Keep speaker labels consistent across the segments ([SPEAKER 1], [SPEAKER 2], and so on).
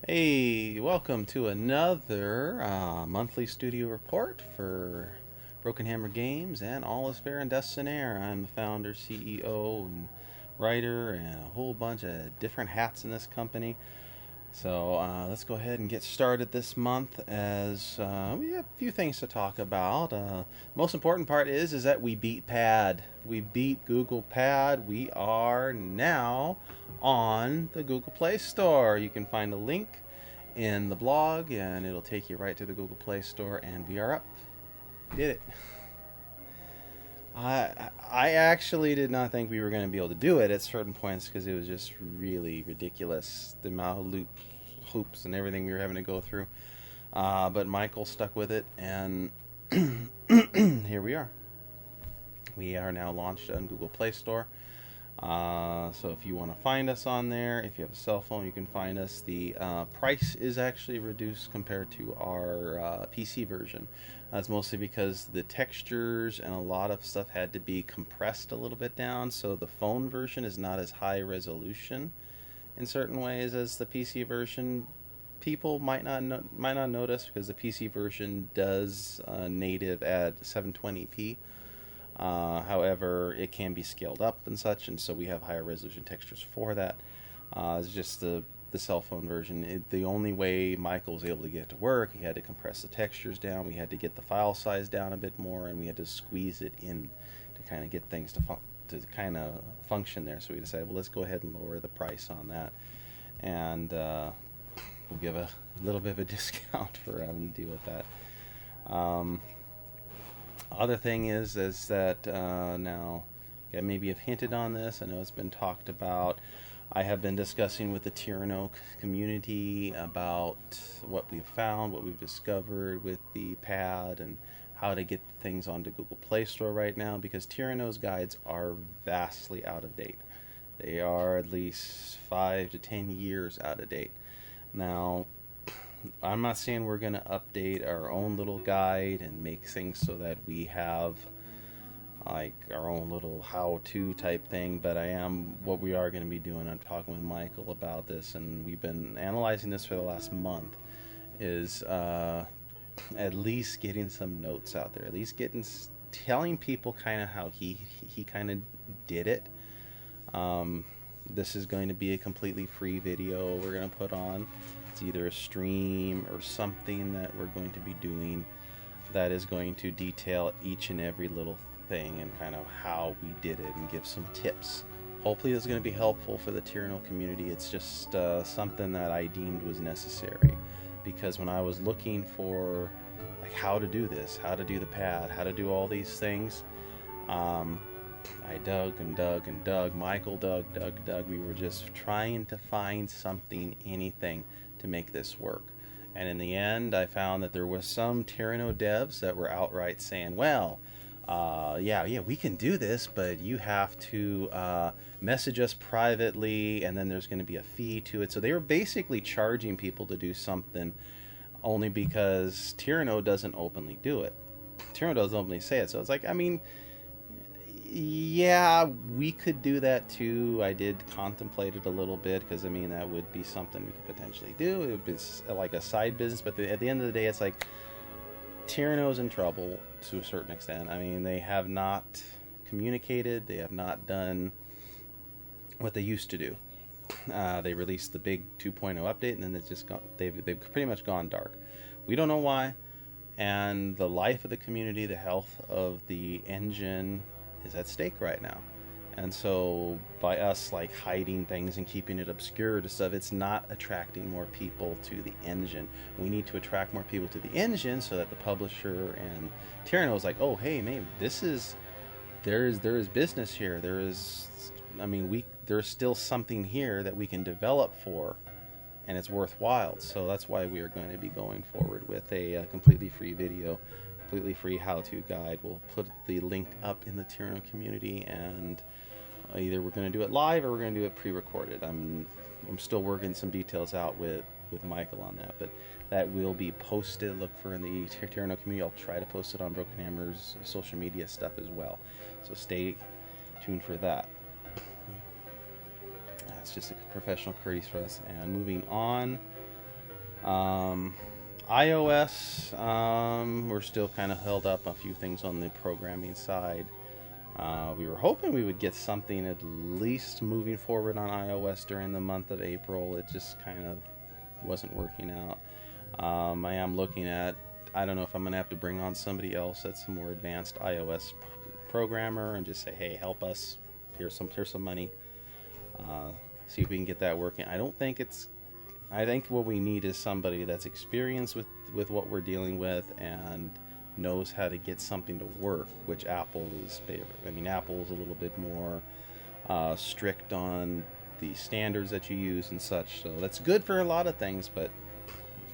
[SPEAKER 1] Hey, welcome to another monthly studio report for Broken Hammer Games and All is Fair in Destinaire. I'm the founder, CEO, and writer, and a whole bunch of different hats in this company. So let's go ahead and get started this month as we have a few things to talk about. Most important part is that we beat Pad. We beat Google Pad. We are now on the Google Play Store. You can find a link in the blog and it'll take you right to the Google Play Store, and we are up. Did it. I actually did not think we were going to be able to do it at certain points because it was just really ridiculous, the amount of hoops and everything we were having to go through. But Michael stuck with it, and here we are. We are now launched on Google Play Store. So if you want to find us on there, if you have a cell phone, you can find us. The price is actually reduced compared to our PC version. That's mostly because the textures and a lot of stuff had to be compressed a little bit down, so the phone version is not as high resolution in certain ways as the PC version. People might not notice because the PC version does native at 720p. However, it can be scaled up and such, and so we have higher resolution textures for that. It's just the cell phone version. The only way Michael was able to get it to work, he had to compress the textures down, we had to get the file size down a bit more, and we had to squeeze it in to kind of get things to kind of function there. So we decided, well, let's go ahead and lower the price on that, and we'll give a little bit of a discount for having to deal with that. Other thing is that now, yeah, maybe I've hinted on this. I know it's been talked about. I have been discussing with the Tyranno community about what we've found, what we've discovered with the pad, and how to get things onto Google Play Store right now, because Tyranno's guides are vastly out of date. They are at least 5 to 10 years out of date. Now, I'm not saying we're going to update our own little guide and make things so that we have like our own little how-to type thing, but what we are going to be doing, I'm talking with Michael about this, and we've been analyzing this for the last month, is at least getting some notes out there, at least telling people kind of how he kind of did it. This is going to be a completely free video we're going to put on. It's either a stream or something that we're going to be doing that is going to detail each and every little thing and kind of how we did it and give some tips. Hopefully this is going to be helpful for the Tyranno community. It's just something that I deemed was necessary, because when I was looking for like how to do this, how to do the pad, how to do all these things, I dug and dug and dug. Michael dug. We were just trying to find something, anything to make this work. And in the end, I found that there was some Tyranno devs that were outright saying, well, yeah, we can do this, but you have to message us privately, and then there's going to be a fee to it. So they were basically charging people to do something only because Tyranno doesn't openly do it. Tyranno doesn't openly say it. So it's like, I mean, yeah, we could do that too. I did contemplate it a little bit, because I mean that would be something we could potentially do. It would be like a side business, but at the end of the day, it's like Tyranno's in trouble to a certain extent. I mean, they have not communicated. They have not done what they used to do. They released the big 2.0 update, and then they've pretty much gone dark. We don't know why, and the life of the community, the health of the engine is at stake right now. And so by us like hiding things and keeping it obscure to stuff, it's not attracting more people to the engine. We need to attract more people to the engine so that the publisher and Tyranno is like, oh hey, maybe there is business here. There's still something here that we can develop for, and it's worthwhile. So that's why we are going to be going forward with a completely free video, completely free how-to guide. We'll put the link up in the Tyranno community, and either we're going to do it live or we're going to do it pre-recorded. I'm still working some details out with Michael on that, but that will be posted. Look for in the Tyranno community. I'll try to post it on Broken Hammer's social media stuff as well, so stay tuned for that. That's just a professional courtesy for us. And moving on, iOS, we're still kind of held up a few things on the programming side. We were hoping we would get something at least moving forward on iOS during the month of April. It just kind of wasn't working out. I am looking at, I don't know if I'm going to have to bring on somebody else that's a more advanced iOS programmer and just say, hey, help us. Here's some money. See if we can get that working. I think what we need is somebody that's experienced with what we're dealing with and knows how to get something to work, which Apple is. I mean, Apple is a little bit more strict on the standards that you use and such. So that's good for a lot of things, but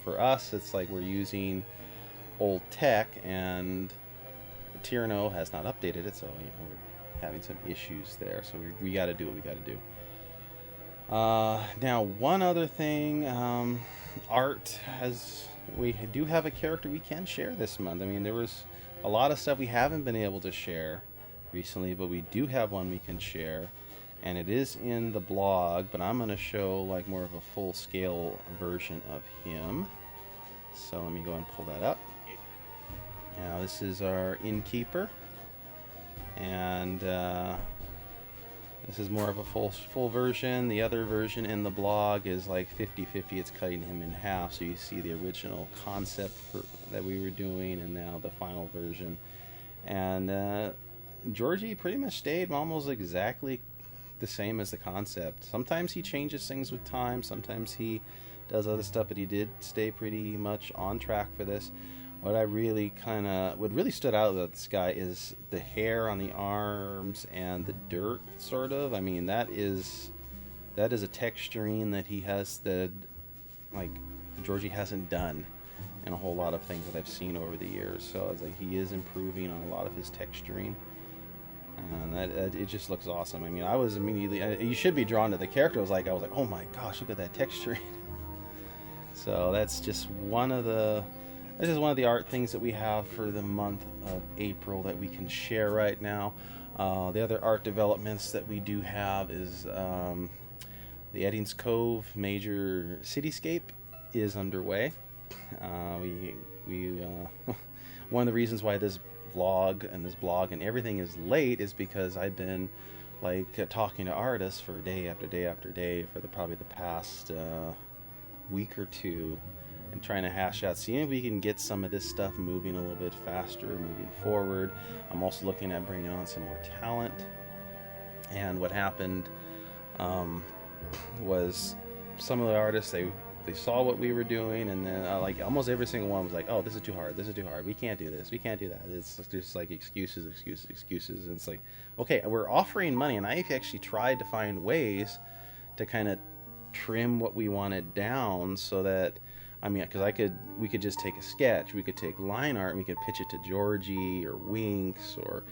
[SPEAKER 1] for us, it's like we're using old tech, and Tierno has not updated it, so we're having some issues there. So we got to do what we got to do. Now, one other thing, art we do have a character we can share this month. I mean, there was a lot of stuff we haven't been able to share recently, but we do have one we can share, and it is in the blog, but I'm going to show like more of a full-scale version of him. So let me go and pull that up. Now, this is our innkeeper, and this is more of a full version. The other version in the blog is like 50-50. It's cutting him in half, so you see the original concept that we were doing and now the final version. And Georgie pretty much stayed almost exactly the same as the concept. Sometimes he changes things with time, sometimes he does other stuff, but he did stay pretty much on track for this. What really stood out about this guy is the hair on the arms and the dirt, sort of. I mean, that is a texturing that he has that, like, Georgie hasn't done in a whole lot of things that I've seen over the years. So it's like he is improving on a lot of his texturing, and it just looks awesome. I mean, I was immediately, you should be drawn to the character. I was like, oh my gosh, look at that texturing. So that's just one of the art things that we have for the month of April that we can share right now. The other art developments that we do have is the Eddings Cove major cityscape is underway. One of the reasons why this vlog and this blog and everything is late is because I've been like talking to artists for day after day after day for probably the past week or two, and trying to hash out, seeing if we can get some of this stuff moving a little bit faster, moving forward. I'm also looking at bringing on some more talent. And what happened was some of the artists, they saw what we were doing, and then like almost every single one was like, oh, this is too hard, we can't do this, we can't do that. It's just like excuses. And it's like, okay, we're offering money, and I actually tried to find ways to kind of trim what we wanted down, so that, I mean, because we could just take a sketch, we could take line art, and we could pitch it to Georgie or Winks or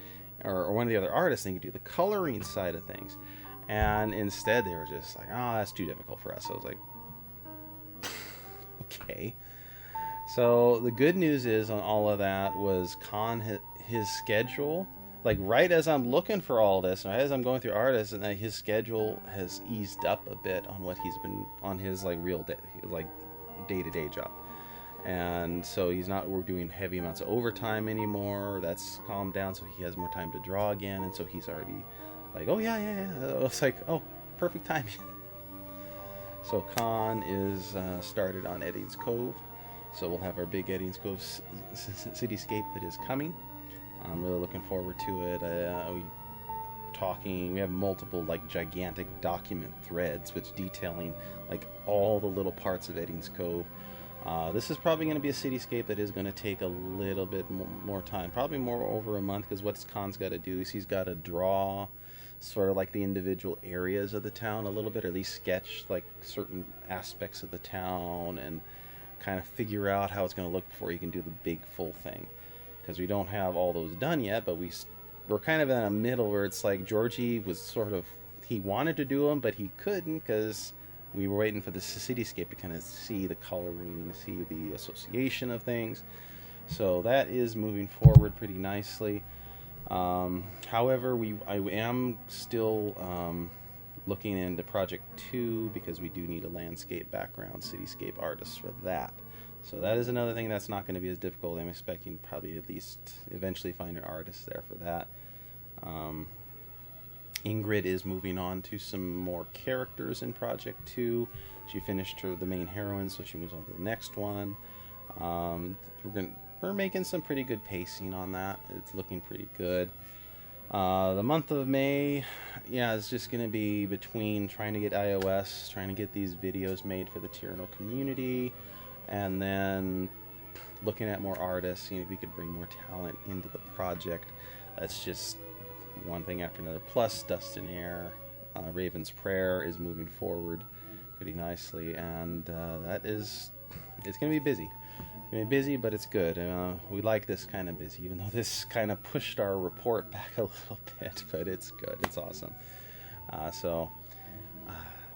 [SPEAKER 1] one of the other artists, and they could do the coloring side of things. And instead, they were just like, oh, that's too difficult for us. So I was like, okay. So the good news is on all of that was his schedule, like right as I'm looking for all this, and as I'm going through artists, and his schedule has eased up a bit on what he's been on his like real day-to-day job. And so we're doing heavy amounts of overtime anymore. That's calmed down, so he has more time to draw again, and so he's already like, oh yeah. It's like, oh, perfect timing. So Con is started on Eddings Cove, so we'll have our big Eddings Cove cityscape that is coming. I'm really looking forward to it. We have multiple like gigantic document threads which detailing like all the little parts of Eddings Cove. This is probably going to be a cityscape that is going to take a little bit more time, probably more over a month, because what Con's got to do is he's got to draw sort of like the individual areas of the town a little bit, or at least sketch like certain aspects of the town and kind of figure out how it's going to look before you can do the big full thing, because we don't have all those done yet. But we're kind of in a middle where it's like Georgie was sort of, he wanted to do them but he couldn't, because we were waiting for the cityscape to kind of see the coloring, see the association of things. So that is moving forward pretty nicely. However, I am still looking into Project 2 because we do need a landscape background cityscape artist for that. So that is another thing that's not going to be as difficult. I'm expecting probably at least eventually find an artist there for that. Ingrid is moving on to some more characters in Project 2. She finished the main heroine, so she moves on to the next one. We're making some pretty good pacing on that. It's looking pretty good. The month of May, yeah, is just going to be between trying to get iOS, trying to get these videos made for the Tyranno community, and then looking at more artists, seeing if we could bring more talent into the project. It's just one thing after another. Plus, Dust in Air, Raven's Prayer is moving forward pretty nicely, and it's going to be busy. It's going to be busy, but it's good. We like this kind of busy, even though this kind of pushed our report back a little bit, but it's good. It's awesome.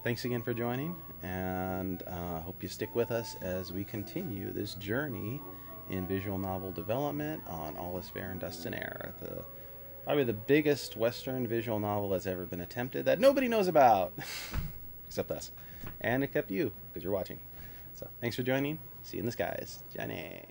[SPEAKER 1] Thanks again for joining, and hope you stick with us as we continue this journey in visual novel development on All Is Fair in Dust and Air, probably the biggest Western visual novel that's ever been attempted that nobody knows about, except us, and except you, because you're watching. So thanks for joining. See you in the skies. Johnny.